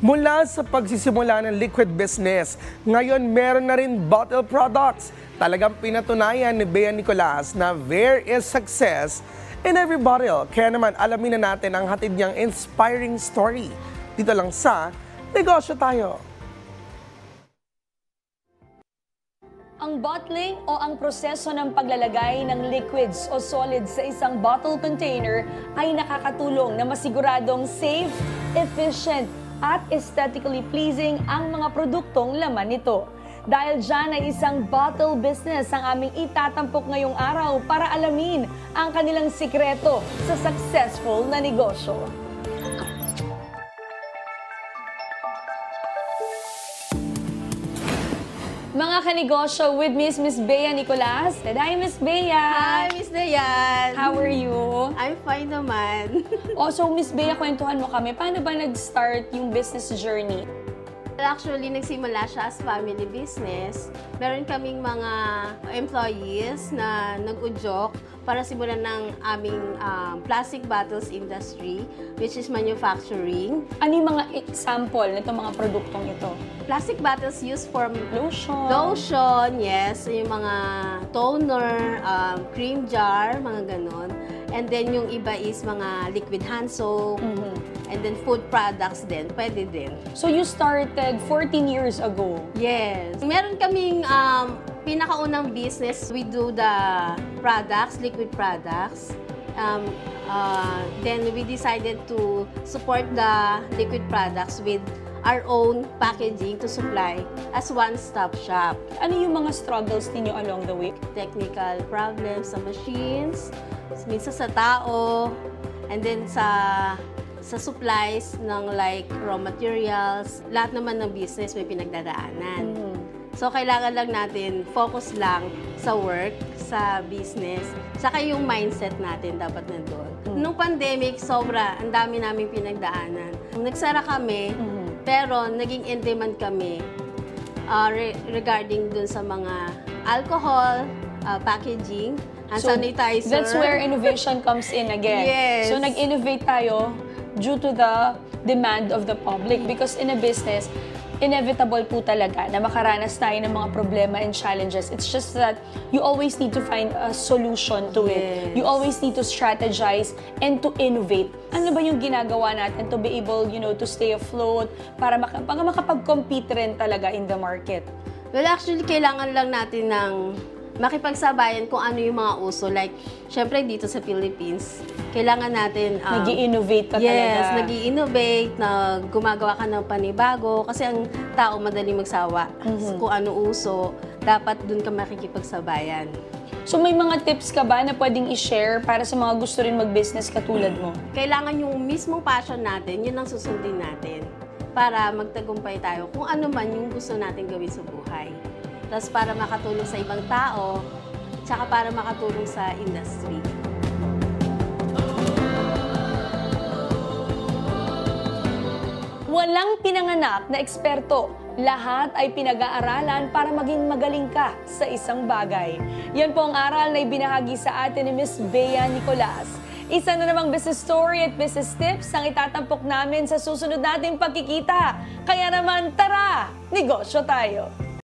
Mula sa pagsisimula ng liquid business, ngayon meron na rin bottle products. Talagang pinatunayan ni Bea Nicolas na there is success in every bottle. Kaya naman alamin na natin ang hatid niyang inspiring story. Dito lang sa Negosyo Tayo. Ang bottling o ang proseso ng paglalagay ng liquids o solids sa isang bottle container ay nakakatulong na masiguradong safe, efficient at aesthetically pleasing ang mga produktong laman nito. Dahil dyan ay isang bottle business ang aming itatampok ngayong araw para alamin ang kanilang sikreto sa successful na negosyo. Mga kanegosyo with Miss Bea Nicolas. Hi, Miss Bea! Hi, Miss Dayan! How are you? I'm fine naman. So, Miss Bea, kwentuhan mo kami. Paano ba nag-start yung business journey? Actually, nagsimula siya as family business. Meron kaming mga employees na nag-udyok para simulan ng aming plastic bottles industry, which is manufacturing. Ano yung mga example nitong mga produktong ito? Plastic bottles used for Lotion. Lotion, yes. Yung mga toner, cream jar, mga ganon. And then yung iba is mga liquid hand soap. And then food products din, pwede din. So you started 14 years ago? Yes. Meron kaming pinakaunang business. We do the products, liquid products. Then we decided to support the liquid products with our own packaging to supply as one-stop shop. Ano yung mga struggles ninyo along the way? Technical problems sa machines, minsan sa tao, and then sa supplies ng like raw materials. Lahat naman ng business may pinagdadaanan. So, kailangan lang natin focus lang sa work, sa business, saka yung mindset natin dapat nandun. Nung pandemic, sobra, ang dami naming pinagdaanan. Nagsara kami, pero naging in-demand kami regarding dun sa mga alcohol, packaging, hand sanitizer. That's where innovation comes in again. Yes. So, nag-innovate tayo due to the demand of the public. Because in a business, inevitable po talaga na makaranas tayo ng mga problema and challenges. It's just that you always need to find a solution to it. You always need to strategize and to innovate. Ano ba yung ginagawa natin to be able, to stay afloat para makapag-compete rin talaga in the market? Well, actually, kailangan lang natin ng makipagsabayan kung ano yung mga uso. Like, syempre dito sa Philippines, kailangan natin nag-i-innovate ka talaga. Yes, nag-i-innovate, na gumagawa ka ng panibago. Kasi ang tao madali magsawa. Kung ano uso, dapat dun ka makikipagsabayan. So may mga tips ka ba na pwedeng i-share para sa mga gusto rin mag-business katulad mo? Kailangan yung mismong passion natin, yun ang susundin natin. Para magtagumpay tayo kung ano man yung gusto natin gawin sa buhay. Tapos para makatulong sa ibang tao, tsaka para makatulong sa industry. Walang pinanganak na eksperto. Lahat ay pinag-aaralan para maging magaling ka sa isang bagay. Yan po ang aral na ibinahagi sa atin ni Miss Bea Nicolas. Isa na namang business story at business tips ang itatampok namin sa susunod nating pagkikita. Kaya naman, tara, negosyo tayo!